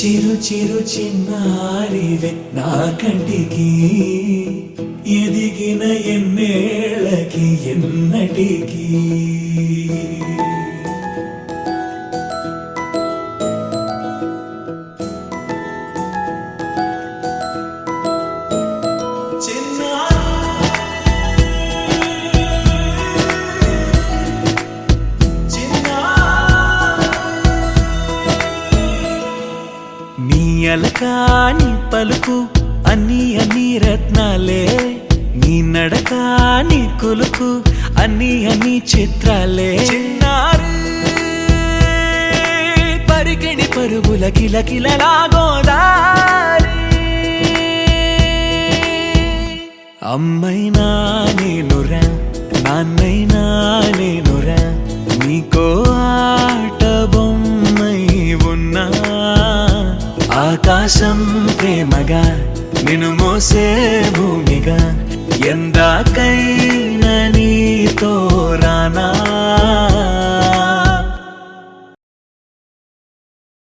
చిరు చిరు చిన్నారివే నా కంటికి ఎదిగిన ఎన్నేళ్ళకి ఎన్నటికి అలకాని పలుకు అన్ని అన్ని రత్నాలే నీ నడకాని కులుకు అన్ని అన్ని చిత్రాలే చిన్నారు పరికిణి పరుగుల కిలకిలలాగోదారి అమ్మైనా నేనురా నాన్నైనా నేనురా నీకో ఆట బొమ్మై ఉన్నా ఆకాశం ప్రేమగా నిన్ను మోసే భూమిగా ఎందాకైనా నీతో రానా